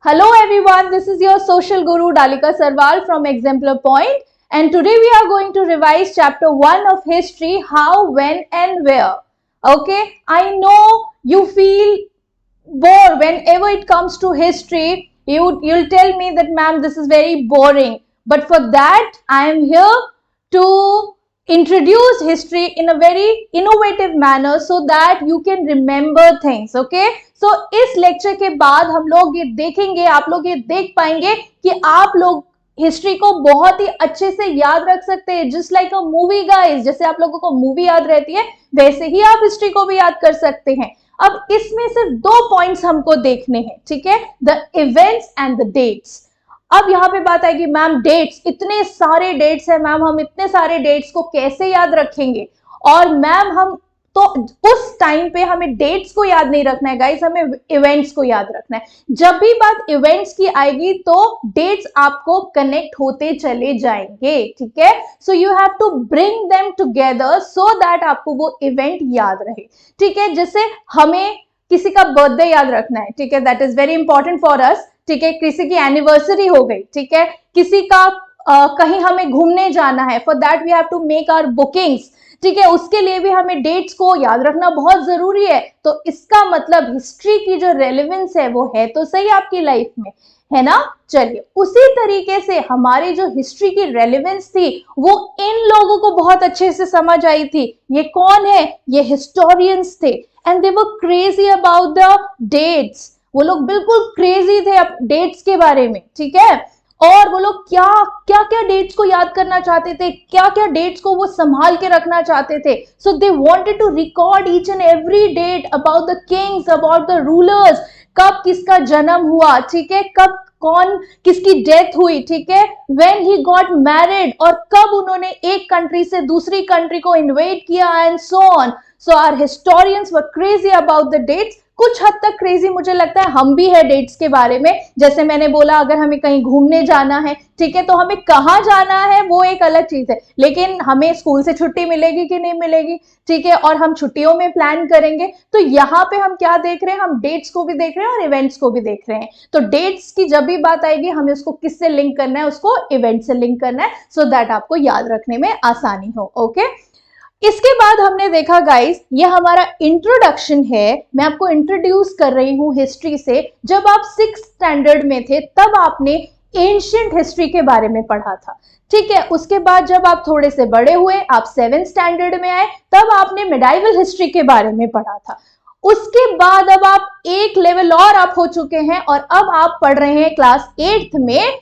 Hello everyone, this is your social guru Dalika Sarwal from Exemplar Point, and today we are going to revise chapter 1 of history, how, when and where. Okay, I know you feel bored whenever it comes to history. You'll tell me that ma'am, this is very boring, but for that I am here to introduce history in a very innovative manner so that you can remember things. Okay, so इस lecture के बाद हम लोग ये देखेंगे, आप लोग ये देख पाएंगे कि आप लोग हिस्ट्री को बहुत ही अच्छे से याद रख सकते हैं, just like a movie guys. जैसे आप लोगों को मूवी याद रहती है वैसे ही आप हिस्ट्री को भी याद कर सकते हैं। अब इसमें सिर्फ 2 पॉइंट्स हमको देखने हैं, ठीक है, the events and the dates. अब यहाँ पे बात आएगी मैम डेट्स, इतने सारे डेट्स है मैम, हम इतने सारे डेट्स को कैसे याद रखेंगे? और मैम हम तो उस टाइम पे हमें डेट्स को याद नहीं रखना है गाइस, हमें इवेंट्स को याद रखना है। जब भी बात इवेंट्स की आएगी तो डेट्स आपको कनेक्ट होते चले जाएंगे, ठीक है। So you have to bring them together so that आपको वो इवेंट याद रहे, ठीक है। जैसे हमें किसी का बर्थडे याद रखना है, ठीक है, that is very important for us, ठीक है। किसी की एनिवर्सरी हो गई, ठीक है, किसी का कहीं हमें घूमने जाना है, for that we have to make our bookings, ठीक है, उसके लिए भी हमें डेट्स को याद रखना बहुत जरूरी है। तो इसका मतलब हिस्ट्री की जो रेलेवेंस है वो है तो सही आपकी लाइफ में, है ना। चलिए, उसी तरीके से हमारी जो हिस्ट्री की रेलेवेंस थी वो इन लोगों को बहुत अच्छे से समझ आई थी। ये कौन है? ये हिस्टोरियंस थे, and they were crazy about the dates. वो लोग बिल्कुल क्रेजी थे डेट्स के बारे में, ठीक है। और वो लोग क्या क्या डेट्स को याद करना चाहते थे, क्या क्या डेट्स को वो संभाल के रखना चाहते थे। So they wanted to record each and every date about the kings, about the rulers, कब किसका जन्म हुआ, ठीक है, कब कौन किसकी डेथ हुई, ठीक है, व्हेन ही गॉट मैरिड, और कब उन्होंने एक कंट्री से दूसरी कंट्री को इन्वेट किया, and so on. So our historians were crazy about the dates. कुछ हद तक क्रेजी मुझे लगता है हम भी है डेट्स के बारे में। जैसे मैंने बोला, अगर हमें कहीं घूमने जाना है, ठीक है, तो हमें कहाँ जाना है वो एक अलग चीज है, लेकिन हमें स्कूल से छुट्टी मिलेगी कि नहीं मिलेगी, ठीक है, और हम छुट्टियों में प्लान करेंगे। तो यहाँ पे हम क्या देख रहे हैं? हम डेट्स को भी देख रहे हैं और इवेंट्स को भी देख रहे हैं। तो डेट्स की जब भी बात आएगी हमें उसको किससे लिंक करना है? उसको इवेंट से लिंक करना है, सो दैट आपको याद रखने में आसानी हो। ओके, इसके बाद हमने देखा गाइस, ये हमारा इंट्रोडक्शन है, मैं आपको इंट्रोड्यूस कर रही हूं हिस्ट्री से। जब आप 6th स्टैंडर्ड में थे तब आपने एंशिएंट हिस्ट्री के बारे में पढ़ा था, ठीक है। उसके बाद जब आप थोड़े से बड़े हुए, आप 7th स्टैंडर्ड में आए, तब आपने मिडाइवल हिस्ट्री के बारे में पढ़ा था। उसके बाद अब आप एक लेवल और आप हो चुके हैं और अब आप पढ़ रहे हैं क्लास 8th में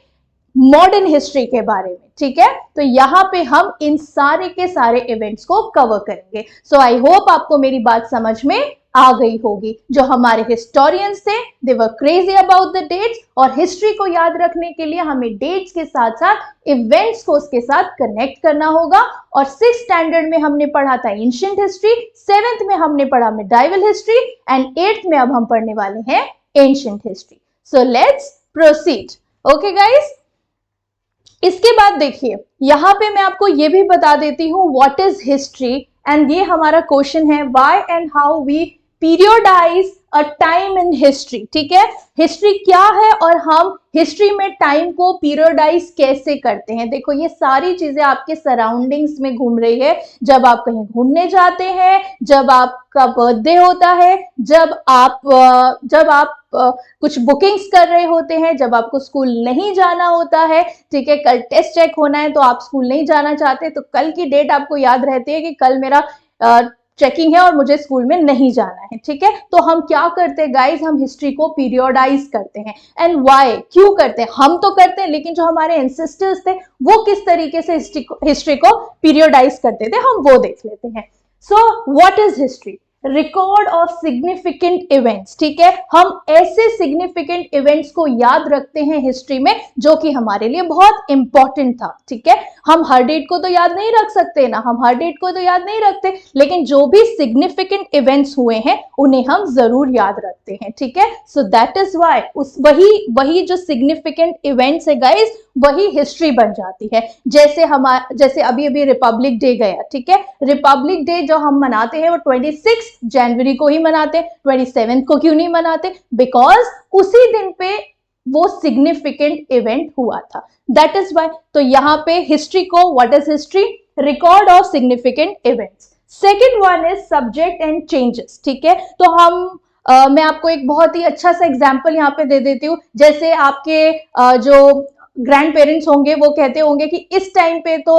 मॉडर्न हिस्ट्री के बारे में, ठीक है। तो यहाँ पे हम इन सारे के सारे इवेंट्स को कवर करेंगे। सो आई होप आपको मेरी बात समझ में आ गई होगी। जो हमारे हिस्टोरियंस थे, they were crazy about the dates, और हिस्ट्री को याद रखने के लिए हमें डेट्स के साथ साथ इवेंट्स को उसके साथ कनेक्ट करना होगा। और 6th स्टैंडर्ड में हमने पढ़ा था एंशिएंट हिस्ट्री, 7th में हमने पढ़ा मिडाइवल हिस्ट्री, एंड 8th में अब हम पढ़ने वाले हैं ancient history. So let's proceed. Okay guys, इसके बाद देखिए, यहां पे मैं आपको ये भी बता देती हूं व्हाट इज हिस्ट्री, एंड ये हमारा क्वेश्चन है, why and how we periodise a time in history, ठीक है। हिस्ट्री क्या है और हम हिस्ट्री में टाइम को पीरियोडाइज कैसे करते हैं। देखो, ये सारी चीजें आपके सराउंडिंग्स में घूम रही है। जब आप कहीं घूमने जाते हैं, जब आपका बर्थडे होता है, जब आप कुछ बुकिंग्स कर रहे होते हैं, जब आपको स्कूल नहीं जाना होता है, ठीक है, कल टेस्ट चेक होना है तो आप स्कूल नहीं जाना चाहते, तो कल की डेट आपको याद रहती है कि कल मेरा चेकिंग है और मुझे स्कूल में नहीं जाना है, ठीक है। तो हम क्या करते हैं गाइस? हम हिस्ट्री को पीरियोडाइज करते हैं। एंड व्हाई, क्यों करते हैं? हम तो करते हैं, लेकिन जो हमारे एंसेस्टर्स थे वो किस तरीके से हिस्ट्री को पीरियोडाइज करते थे, हम वो देख लेते हैं। So what is history? Record of significant events, ठीक है। हम ऐसे सिग्निफिकेंट इवेंट्स को याद रखते हैं हिस्ट्री में जो कि हमारे लिए बहुत इंपॉर्टेंट था, ठीक है। हम हर डेट को तो याद नहीं रख सकते ना, हम हर डेट को तो याद नहीं रखते, लेकिन जो भी सिग्निफिकेंट इवेंट्स हुए हैं उन्हें हम जरूर याद रखते हैं, ठीक है। सो दैट इज व्हाई वही जो सिग्निफिकेंट इवेंट्स है गाइस, वही हिस्ट्री बन जाती है। जैसे अभी अभी रिपब्लिक डे गया, ठीक है। रिपब्लिक डे जो हम मनाते हैं वो 26 जनवरी को ही मनाते हैं, 27 को क्यों नहीं मनाते? बिकॉज उसी दिन पे वो सिग्निफिकेंट इवेंट हुआ था, दैट इज वाई। तो यहाँ पे हिस्ट्री को, what is history? Record of significant events. Second one is subject and changes, ठीक है। तो मैं आपको एक बहुत ही अच्छा सा एग्जाम्पल यहाँ पे दे देती हूँ। जैसे आपके जो ग्रैंड पेरेंट्स होंगे वो कहते होंगे कि इस टाइम पे तो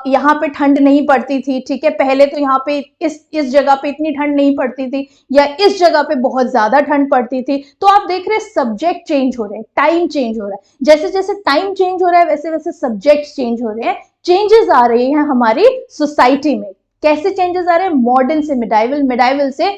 यहाँ पे ठंड नहीं पड़ती थी, ठीक है, पहले तो यहाँ पे इस जगह पे इतनी ठंड नहीं पड़ती थी, या इस जगह पे बहुत ज्यादा ठंड पड़ती थी। तो आप देख रहे हैं सब्जेक्ट चेंज हो रहे हैं, टाइम चेंज हो रहा है। जैसे जैसे टाइम चेंज हो रहा है वैसे वैसे सब्जेक्ट चेंज हो रहे हैं, चेंजेस आ रही हैं हमारी सोसाइटी में। कैसे चेंजेस आ रहे हैं? मॉडर्न से मिडाइवल, मिडाइवल से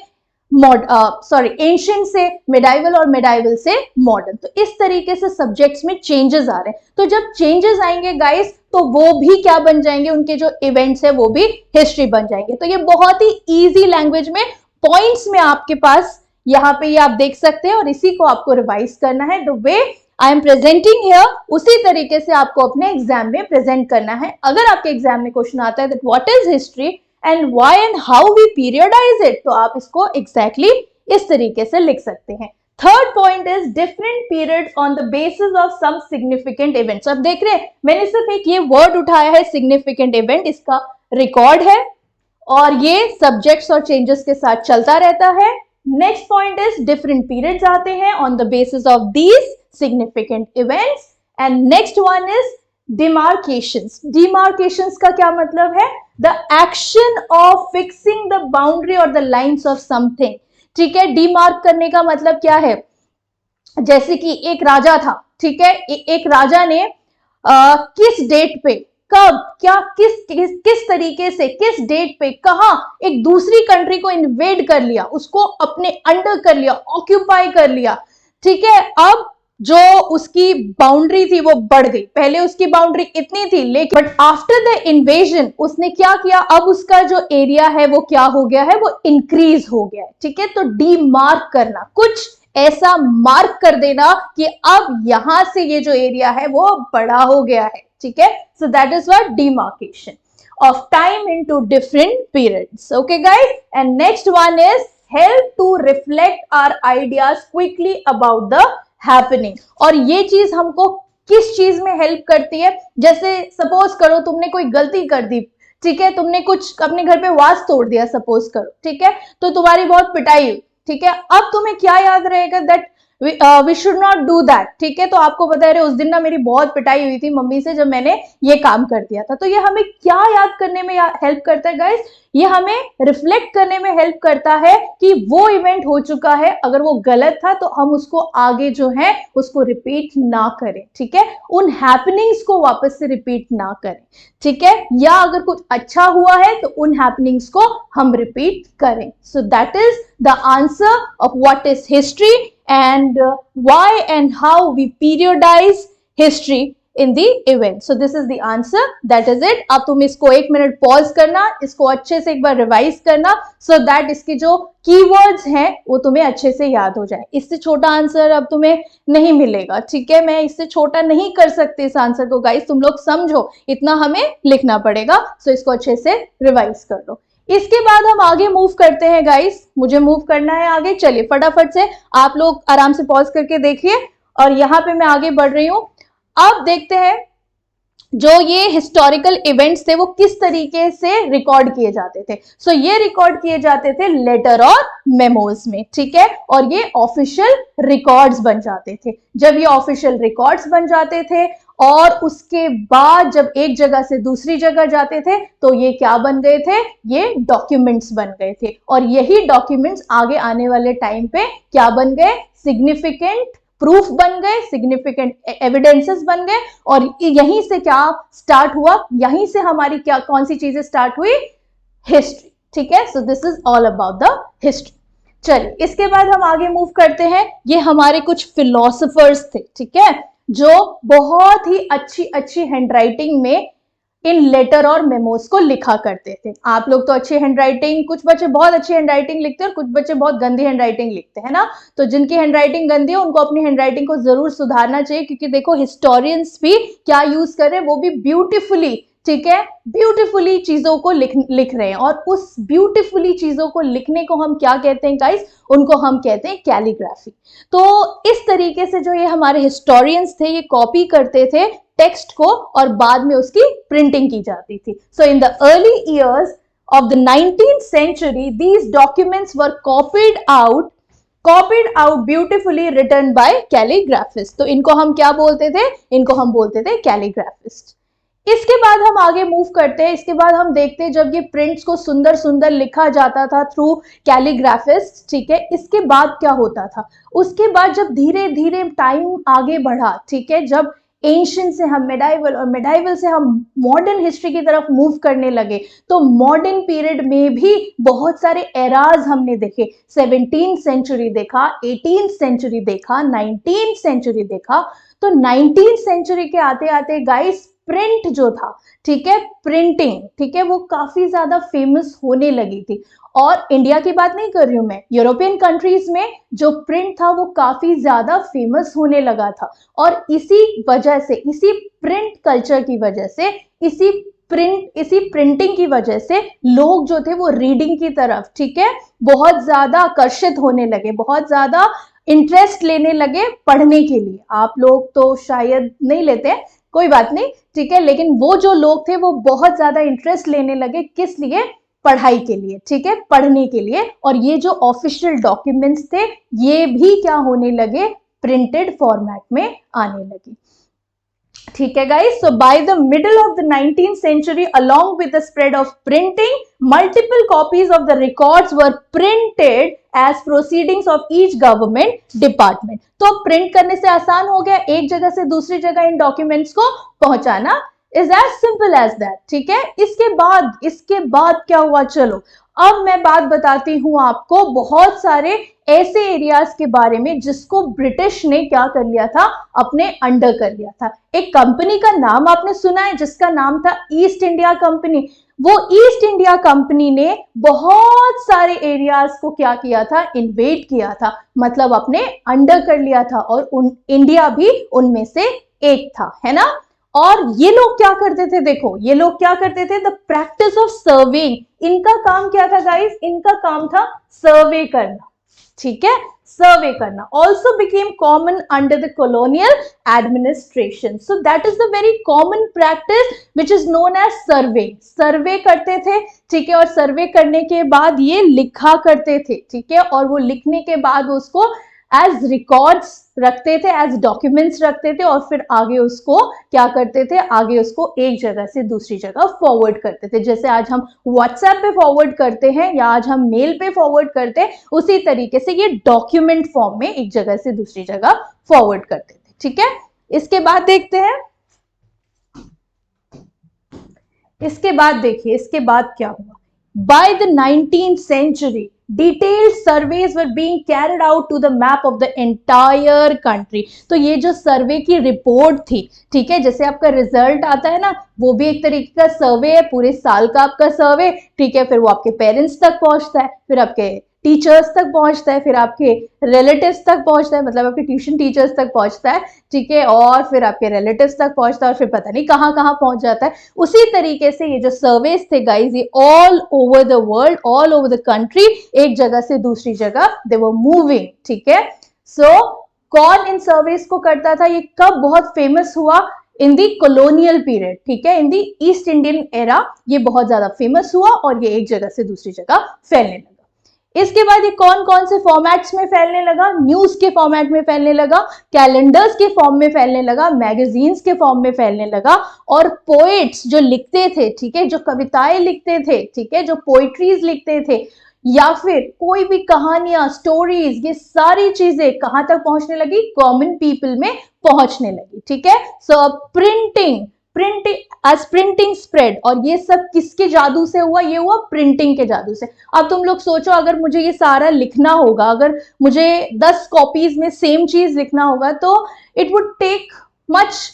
एंशिएंट से मिडाइवल और मिडाइवल से मॉडर्न। तो इस तरीके से सब्जेक्ट्स में चेंजेस आ रहे हैं। तो जब चेंजेस आएंगे गाइस तो वो भी क्या बन जाएंगे? उनके जो इवेंट्स है वो भी हिस्ट्री बन जाएंगे। तो ये बहुत ही इजी लैंग्वेज में पॉइंट्स में आपके पास यहाँ पे ये आप देख सकते हैं, और इसी को आपको रिवाइज करना है। The way I am presenting here, उसी तरीके से आपको अपने एग्जाम में प्रेजेंट करना है। अगर आपके एग्जाम में क्वेश्चन आता है that what is history and why and how we periodise it, तो आप इसको एग्जैक्टली इस तरीके से लिख सकते हैं। Third point is different periods on the basis of some significant events. अब देख रहे हैं मैंने सिर्फ एक ये वर्ड उठाया है सिग्निफिकेंट इवेंट, इसका रिकॉर्ड है और ये सब्जेक्ट्स और चेंजेस के साथ चलता रहता है। Next point is different periods आते हैं on the basis of these significant events. And next one is demarcations. Demarcations का क्या मतलब है? The action of fixing the boundary और द लाइन्स ऑफ समथिंग, ठीक है। डिमार्क करने का मतलब क्या है? जैसे कि एक राजा था, ठीक है, एक राजा ने किस डेट पे, कब, क्या, किस तरीके से, किस डेट पे, कहा एक दूसरी कंट्री को इन्वेड कर लिया, उसको अपने अंडर कर लिया, ऑक्यूपाई कर लिया, ठीक है। अब जो उसकी बाउंड्री थी वो बढ़ गई, पहले उसकी बाउंड्री इतनी थी, लेकिन बट आफ्टर द इन्वेजन उसने क्या किया? अब उसका जो एरिया है वो क्या हो गया है? वो इंक्रीज हो गया है, ठीक है। तो डीमार्क करना, कुछ ऐसा मार्क कर देना कि अब यहां से ये जो एरिया है वो बड़ा हो गया है, ठीक है। So that is what demarcation of time into different periods. Okay guys, and next one is help to reflect our ideas quickly about the happening. और ये चीज हमको किस चीज में हेल्प करती है? जैसे सपोज करो तुमने कोई गलती कर दी, ठीक है, तुमने कुछ अपने घर पे वाज तोड़ दिया, सपोज करो, ठीक है, तो तुम्हारी बहुत पिटाई हुई, ठीक है। अब तुम्हें क्या याद रहेगा? That we should not do that, ठीक है। तो आपको बता रहे उस दिन ना मेरी बहुत पिटाई हुई थी मम्मी से जब मैंने ये काम कर दिया था। तो ये हमें क्या याद करने में हेल्प करता है गाइस? ये हमें रिफ्लेक्ट करने में हेल्प करता है कि वो इवेंट हो चुका है, अगर वो गलत था तो हम उसको आगे जो है उसको रिपीट ना करें, ठीक है, उन हैपनिंग्स को वापस से रिपीट ना करें, ठीक है। या अगर कुछ अच्छा हुआ है तो उन हैपनिंग्स को हम रिपीट करें। सो that is the answer of what is history and why and how we periodize history in the event. So this is the answer, that is it. अब तुम इसको 1 मिनट पॉज करना, इसको अच्छे से एक बार रिवाइज करना, so that इसके जो कीवर्ड्स हैं वो तुम्हें अच्छे से याद हो जाए। इससे छोटा आंसर अब तुम्हें नहीं मिलेगा, ठीक है, मैं इससे छोटा नहीं कर सकती इस आंसर को गाइस, तुम लोग समझो, इतना हमें लिखना पड़ेगा। सो इसको अच्छे से रिवाइज कर लो। इसके बाद हम आगे मूव करते हैं गाइस, मुझे मूव करना है आगे। चलिए फटाफट से आप लोग आराम से पॉज करके देखिए, और यहाँ पे मैं आगे बढ़ रही हूँ। अब देखते हैं जो ये हिस्टोरिकल इवेंट्स थे वो किस तरीके से रिकॉर्ड किए जाते थे। सो ये रिकॉर्ड किए जाते थे लेटर और मेमोज में, ठीक है, और ये ऑफिशियल रिकॉर्ड्स बन जाते थे। जब ये ऑफिशियल रिकॉर्ड्स बन जाते थे और उसके बाद जब एक जगह से दूसरी जगह जाते थे तो ये क्या बन गए थे? ये डॉक्यूमेंट्स बन गए थे, और यही डॉक्यूमेंट्स आगे आने वाले टाइम पे क्या बन गए? सिग्निफिकेंट प्रूफ बन गए, सिग्निफिकेंट एविडेंसेस बन गए। और यहीं से क्या स्टार्ट हुआ? यहीं से हमारी क्या कौन सी चीजें स्टार्ट हुई? हिस्ट्री, ठीक है। So this is all about the history. चलिए इसके बाद हम आगे मूव करते हैं। ये हमारे कुछ फिलोसोफर्स थे, ठीक है, जो बहुत ही अच्छी हैंडराइटिंग में इन लेटर और मेमोज को लिखा करते थे। आप लोग तो अच्छी हैंडराइटिंग, कुछ बच्चे बहुत अच्छी हैंडराइटिंग लिखते हैं और कुछ बच्चे बहुत गंदी हैंडराइटिंग लिखते हैं ना। तो जिनकी हैंडराइटिंग गंदी है उनको अपनी हैंडराइटिंग को जरूर सुधारना चाहिए, क्योंकि देखो हिस्टोरियंस भी क्या यूज कर रहे हैं, वो भी ब्यूटीफुली, ठीक है, ब्यूटीफुली चीजों को लिख रहे हैं, और उस ब्यूटीफुली चीजों को लिखने को हम क्या कहते हैं गाइस, उनको हम कहते हैं कैलीग्राफी। तो इस तरीके से जो ये हमारे हिस्टोरियंस थे ये कॉपी करते थे टेक्स्ट को और बाद में उसकी प्रिंटिंग की जाती थी। So in the early years of the 19th century, these documents were copied out beautifully written by calligraphists। तो इनको हम क्या बोलते थे, इनको हम बोलते थे कैलीग्राफिस्ट। इसके बाद हम आगे मूव करते हैं। इसके बाद हम देखते हैं जब ये प्रिंट्स को सुंदर सुंदर लिखा जाता था थ्रू कैलीग्राफिस्ट, ठीक है, इसके बाद क्या होता था, उसके बाद जब धीरे धीरे टाइम आगे बढ़ा, ठीक है, जब एंशिएंट से हम मेडाइवल और मेडाइवल से हम मॉडर्न हिस्ट्री की तरफ मूव करने लगे, तो मॉडर्न पीरियड में भी बहुत सारे एराज हमने देखे। 17th सेंचुरी देखा, 18th सेंचुरी देखा, 19th सेंचुरी देखा। तो 19th सेंचुरी के आते आते गाइस प्रिंट जो था, ठीक है, प्रिंटिंग, ठीक है, वो काफी ज्यादा फेमस होने लगी थी। और इंडिया की बात नहीं कर रही हूं मैं, यूरोपियन कंट्रीज में जो प्रिंट था वो काफी ज्यादा फेमस होने लगा था। और इसी वजह से, इसी प्रिंट कल्चर की वजह से, इसी प्रिंटिंग की वजह से लोग जो थे वो रीडिंग की तरफ, ठीक है, बहुत ज्यादा आकर्षित होने लगे, बहुत ज्यादा इंटरेस्ट लेने लगे पढ़ने के लिए। आप लोग तो शायद नहीं लेते, कोई बात नहीं, ठीक है, लेकिन वो जो लोग थे वो बहुत ज्यादा इंटरेस्ट लेने लगे, किस लिए, पढ़ाई के लिए, ठीक है, पढ़ने के लिए। और ये जो ऑफिशियल डॉक्यूमेंट्स थे ये भी क्या होने लगे, प्रिंटेड फॉर्मेट में आने लगे। ठीक है guys, so by the middle of the 19th century, along with the spread of printing, multiple copies of the records were printed as proceedings of each government department। तो अब प्रिंट करने से आसान हो गया, एक जगह से दूसरी जगह इन डॉक्यूमेंट्स को पहुंचाना, is as simple as that, ठीक है। इसके बाद क्या हुआ, चलो अब मैं बात बताती हूं आपको बहुत सारे ऐसे एरियाज के बारे में जिसको ब्रिटिश ने क्या कर लिया था, अपने अंडर कर लिया था। एक कंपनी का नाम आपने सुना है जिसका नाम था ईस्ट इंडिया कंपनी। वो ईस्ट इंडिया कंपनी ने बहुत सारे एरियाज को क्या किया था, इन्वेड किया था, मतलब अपने अंडर कर लिया था, और इंडिया भी उनमें से एक था, है ना। और ये लोग क्या करते थे, देखो ये लोग क्या करते थे, द प्रैक्टिस ऑफ सर्वेइंग, इनका काम क्या था गाइस, इनका काम था सर्वे करना, ठीक है, सर्वे करना। Also became common under the colonial administration. So that is the very common practice which is known as survey. Survey करते थे, ठीक है, और सर्वे करने के बाद ये लिखा करते थे, ठीक है, और वो लिखने के बाद उसको एज रिकॉर्ड्स रखते थे, एज डॉक्यूमेंट्स रखते थे, और फिर आगे उसको क्या करते थे, आगे उसको एक जगह से दूसरी जगह फॉरवर्ड करते थे। जैसे आज हम व्हाट्सएप पे फॉरवर्ड करते हैं या आज हम मेल पे फॉरवर्ड करते हैं, उसी तरीके से ये डॉक्यूमेंट फॉर्म में एक जगह से दूसरी जगह फॉरवर्ड करते थे, ठीक है। इसके बाद देखते हैं, इसके बाद देखिए, इसके बाद क्या हुआ। By the 19th century, detailed surveys were being carried out to the map of the entire country। तो ये जो सर्वे की रिपोर्ट थी, ठीक है, जैसे आपका रिजल्ट आता है ना, वो भी एक तरीके का सर्वे है, पूरे साल का आपका सर्वे, ठीक है, फिर वो आपके पेरेंट्स तक पहुंचता है, फिर आपके टीचर्स तक पहुंचता है, फिर आपके रिलेटिव्स तक पहुंचता है, मतलब आपके ट्यूशन टीचर्स तक पहुंचता है, ठीक है, और फिर आपके रिलेटिव्स तक पहुंचता है, और फिर पता नहीं कहां कहां पहुंच जाता है। उसी तरीके से ये जो सर्वेस थे गाइस, ये all over the world, all over the country, एक जगह से दूसरी जगह दे वर मूविंग, ठीक है। सो कौन इन सर्वेस को करता था, ये कब बहुत फेमस हुआ, इन दी कॉलोनियल पीरियड, ठीक है, इन दी ईस्ट इंडियन एरा ये बहुत ज्यादा फेमस हुआ और ये एक जगह से दूसरी जगह फैलने लगा। इसके बाद ये कौन कौन से फॉर्मेट्स में फैलने लगा, न्यूज के फॉर्मेट में फैलने लगा, कैलेंडर्स के फॉर्म में फैलने लगा, मैगजीन्स के फॉर्म में फैलने लगा, और पोएट्स जो लिखते थे, ठीक है, जो कविताएं लिखते थे, ठीक है, जो पोइट्रीज लिखते थे, या फिर कोई भी कहानियां, स्टोरीज, ये सारी चीजें कहां तक पहुंचने लगी, कॉमन पीपल में पहुंचने लगी, ठीक है। सो प्रिंटिंग as printing spread, और ये सब किसके जादू से हुआ, ये हुआ प्रिंटिंग के जादू से। अब तुम लोग सोचो, अगर मुझे ये सारा लिखना होगा, अगर मुझे 10 कॉपीज में सेम चीज लिखना होगा, तो it would take much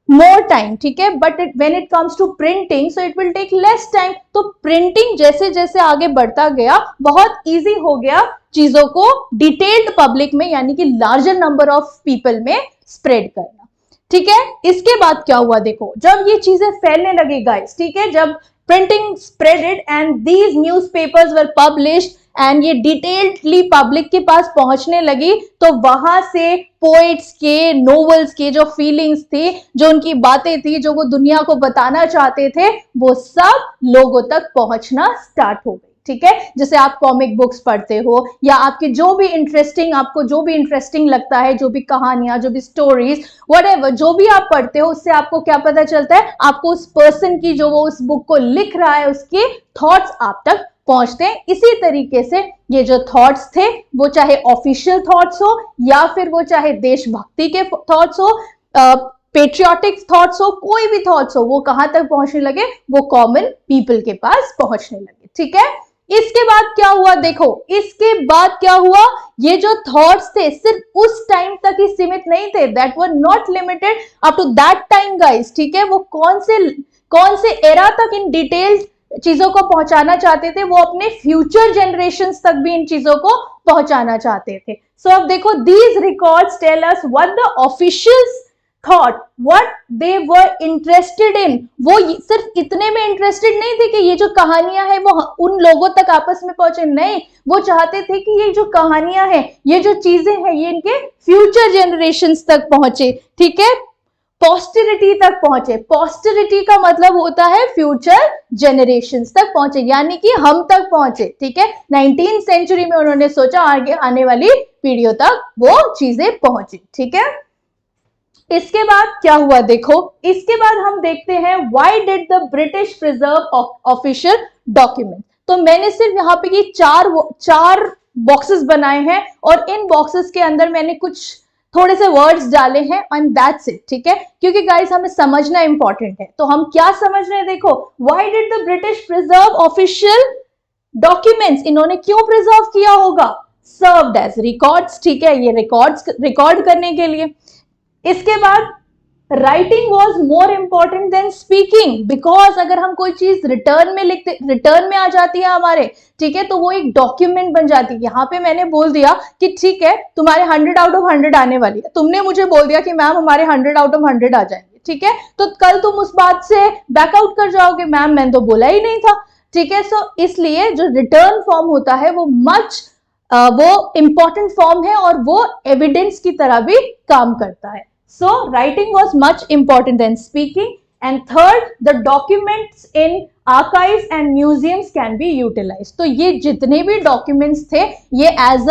more time, ठीक है, but when it comes to printing, so it will take less time. तो प्रिंटिंग जैसे जैसे आगे बढ़ता गया, बहुत ईजी हो गया चीजों को डिटेल्ड पब्लिक में, यानी कि लार्जर नंबर ऑफ पीपल में स्प्रेड करना, ठीक है। इसके बाद क्या हुआ देखो, जब ये चीजें फैलने लगी गाइस, ठीक है, जब printing spreaded and these newspapers were published and ये डिटेल्डली पब्लिक के पास पहुंचने लगी, तो वहां से पोइट्स के, नोवेल्स के जो फीलिंग्स थी, जो उनकी बातें थी, जो वो दुनिया को बताना चाहते थे, वो सब लोगों तक पहुंचना स्टार्ट हो गई। ठीक है, जैसे आप कॉमिक बुक्स पढ़ते हो या आपकी जो भी इंटरेस्टिंग, आपको जो भी इंटरेस्टिंग लगता है, जो भी कहानियां, जो भी स्टोरीज, व्हाटएवर, जो भी आप पढ़ते हो, उससे आपको क्या पता चलता है, आपको उस पर्सन की, जो वो उस बुक को लिख रहा है, उसके थॉट्स आप तक पहुंचते हैं। इसी तरीके से ये जो थॉट्स थे, वो चाहे ऑफिशियल थॉट्स हो या फिर वो चाहे देशभक्ति के थॉट्स हो, पेट्रियोटिक थॉट्स हो, कोई भी थॉट्स हो, वो कहां तक पहुंचने लगे, वो कॉमन पीपल के पास पहुंचने लगे। ठीक है, इसके बाद क्या हुआ देखो, इसके बाद क्या हुआ, ये जो थॉट्स थे सिर्फ उस टाइम तक ही सीमित नहीं थे, that were not limited up to that time guys. ठीक है, वो कौन से एरा तक इन डिटेल चीजों को पहुंचाना चाहते थे, वो अपने फ्यूचर जनरेशंस तक भी इन चीजों को पहुंचाना चाहते थे। सो अब देखो, these records tell us what the officials thought, what they were interested in. वो सिर्फ इतने में इंटरेस्टेड नहीं थे कि ये जो कहानियां हैं वो उन लोगों तक आपस में पहुंचे, नहीं, वो चाहते थे कि ये जो कहानियां हैं, ये जो चीजें हैं, ये इनके फ्यूचर जनरेशंस तक पहुंचे। ठीक है, पोस्टेरिटी तक पहुंचे। पोस्टेरिटी का मतलब होता है फ्यूचर जनरेशंस तक पहुंचे, यानी कि हम तक पहुंचे। ठीक है, 19th सेंचुरी में उन्होंने सोचा आगे आने वाली पीढ़ियों तक वो चीजें पहुंची। ठीक है, इसके बाद क्या हुआ देखो, इसके बाद हम देखते हैं why did the British preserve official document. तो मैंने सिर्फ यहाँ पे ये चार बॉक्सेस बनाए हैं और इन बॉक्सेस के अंदर मैंने कुछ थोड़े से वर्ड्स डाले हैं एंड दैट्स इट। ठीक है, क्योंकि गाइस हमें समझना इंपॉर्टेंट है। तो हम क्या समझ रहे हैं देखो, why did the British preserve official documents, इन्होंने क्यों प्रिजर्व किया होगा, सर्व्ड एज रिकॉर्ड्स। ठीक है, ये रिकॉर्ड करने के लिए। इसके बाद writing was more important than speaking, because अगर हम कोई चीज रिटर्न में लिखते, रिटर्न में आ जाती है हमारे, ठीक है, तो वो एक डॉक्यूमेंट बन जाती है। यहाँ पे मैंने बोल दिया कि ठीक है तुम्हारे 100 आउट ऑफ 100 आने वाली है, तुमने मुझे बोल दिया कि मैम हमारे 100 आउट ऑफ 100 आ जाएंगे। ठीक है, तो कल तुम उस बात से बैकआउट कर जाओगे, मैम मैंने तो बोला ही नहीं था। ठीक है, सो इसलिए जो रिटर्न फॉर्म होता है वो वो इंपॉर्टेंट फॉर्म है और वो एविडेंस की तरह भी काम करता है। So writing was much important than speaking. And third, the documents in archives and museums can be utilized. तो ये जितने भी documents थे, ये as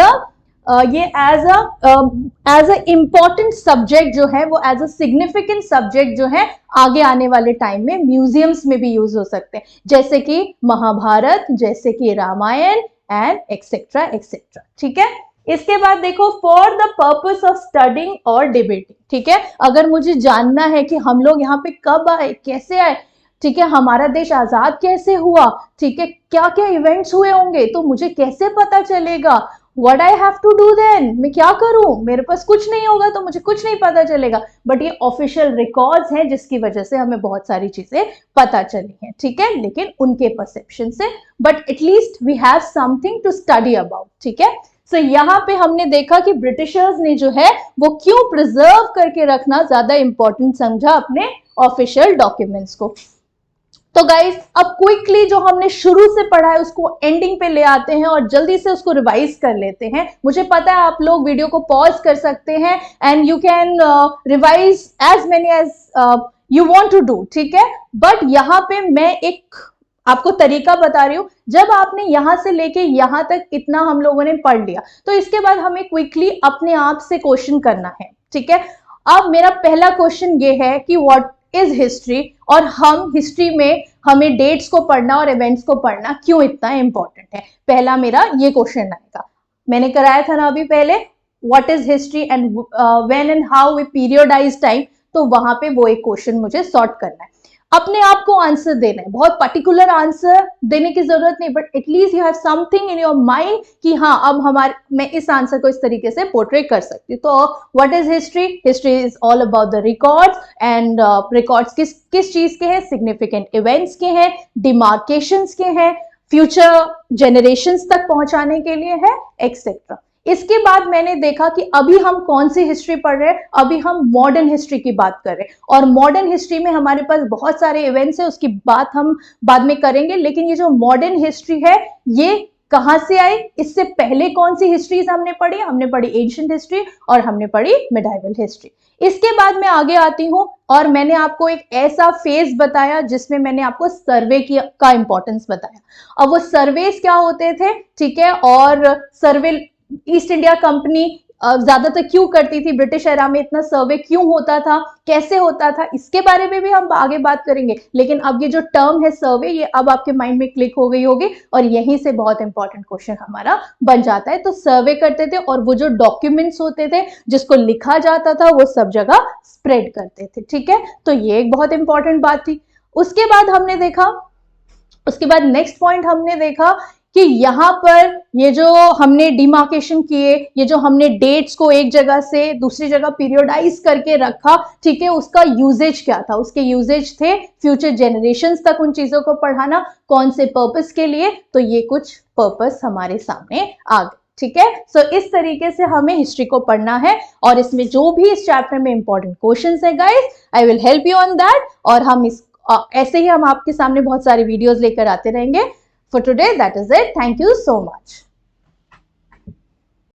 a important subject जो है, वो as a significant subject जो है, आगे आने वाले टाइम में म्यूजियम्स में भी यूज हो सकते हैं, जैसे कि महाभारत, जैसे कि रामायण एंड एक्सेट्रा एक्सेट्रा। ठीक है, इसके बाद देखो, for the purpose of studying और डिबेटिंग। ठीक है, अगर मुझे जानना है कि हम लोग यहाँ पे कब आए, कैसे आए, ठीक है, हमारा देश आजाद कैसे हुआ, ठीक है, क्या क्या इवेंट्स हुए होंगे, तो मुझे कैसे पता चलेगा, what I have to do then, मैं क्या करूं, मेरे पास कुछ नहीं होगा तो मुझे कुछ नहीं पता चलेगा। बट ये ऑफिशियल रिकॉर्ड्स हैं जिसकी वजह से हमें बहुत सारी चीजें पता चली हैं। ठीक है, लेकिन उनके परसेप्शन से, but at least we have something to study about. ठीक है, सो यहाँ पे हमने देखा कि ब्रिटिशर्स ने जो है वो क्यों प्रिजर्व करके रखना ज्यादा इंपॉर्टेंट समझा अपने ऑफिशियल डॉक्यूमेंट्स को। तो गाइस, अब क्विकली जो हमने शुरू से पढ़ा है उसको एंडिंग पे ले आते हैं और जल्दी से उसको रिवाइज कर लेते हैं। मुझे पता है आप लोग वीडियो को पॉज कर सकते हैं and you can revise as many as you want to do. ठीक है, बट यहाँ पे मैं एक आपको तरीका बता रही हूं। जब आपने यहां से लेके यहां तक इतना हम लोगों ने पढ़ लिया, तो इसके बाद हमें क्विकली अपने आप से क्वेश्चन करना है। ठीक है, अब मेरा पहला क्वेश्चन ये है कि व्हाट इज हिस्ट्री, और हम हिस्ट्री में हमें डेट्स को पढ़ना और इवेंट्स को पढ़ना क्यों इतना इंपॉर्टेंट है। पहला मेरा ये क्वेश्चन आएगा। मैंने कराया था ना अभी पहले, what is history and when and how we periodise time, तो वहां पे वो एक क्वेश्चन मुझे सॉर्ट करना है। अपने आप को आंसर देना है, बहुत पर्टिकुलर आंसर देने की जरूरत नहीं, but at least you have something in your mind कि हाँ अब मैं इस आंसर को इस तरीके से पोर्ट्रे कर सकती हूँ। तो what is history? History is all about the records, and records किस चीज के हैं? सिग्निफिकेंट इवेंट्स के हैं, डिमार्केशंस के हैं, फ्यूचर जनरेशंस तक पहुंचाने के लिए है, एक्सेट्रा। इसके बाद मैंने देखा कि अभी हम कौन सी हिस्ट्री पढ़ रहे हैं, अभी हम मॉडर्न हिस्ट्री की बात कर रहे हैं, और मॉडर्न हिस्ट्री में हमारे पास बहुत सारे इवेंट्स है, उसकी बात हम बाद में करेंगे। लेकिन ये जो मॉडर्न हिस्ट्री है ये कहां से आई, इससे पहले कौन सी हिस्ट्रीज हमने पढ़ी, हमने पढ़ी एंशिएंट हिस्ट्री और हमने पढ़ी मिडाइवल हिस्ट्री। इसके बाद मैं आगे आती हूं और मैंने आपको एक ऐसा फेज बताया जिसमें मैंने आपको सर्वे का इंपॉर्टेंस बताया। अब वो सर्वेस क्या होते थे, ठीक है, और सर्वे ईस्ट इंडिया कंपनी ज्यादातर क्यों करती थी, ब्रिटिश एरा में इतना सर्वे क्यों होता था, कैसे होता था, इसके बारे में भी हम आगे बात करेंगे। लेकिन अब ये जो टर्म है सर्वे, ये अब आपके माइंड में क्लिक हो गई होगी और यहीं से बहुत इंपॉर्टेंट क्वेश्चन हमारा बन जाता है। तो सर्वे करते थे और वो जो डॉक्यूमेंट्स होते थे जिसको लिखा जाता था वो सब जगह स्प्रेड करते थे, ठीक है। तो ये एक बहुत इंपॉर्टेंट बात थी। उसके बाद हमने देखा, उसके बाद नेक्स्ट पॉइंट हमने देखा कि यहाँ पर ये जो हमने डिमार्केशन किए, ये जो हमने डेट्स को एक जगह से दूसरी जगह पीरियोडाइज करके रखा, ठीक है, उसका यूजेज क्या था, उसके यूजेज थे फ्यूचर जनरेशंस तक उन चीजों को पढ़ाना, कौन से पर्पस के लिए, तो ये कुछ पर्पस हमारे सामने आ गए, ठीक है। सो इस तरीके से हमें हिस्ट्री को पढ़ना है और इसमें जो भी इस चैप्टर में इंपॉर्टेंट क्वेश्चंस है guys, I will help you on that, और हम इस ऐसे ही हम आपके सामने बहुत सारे वीडियोस लेकर आते रहेंगे। For today, that is it. Thank you so much.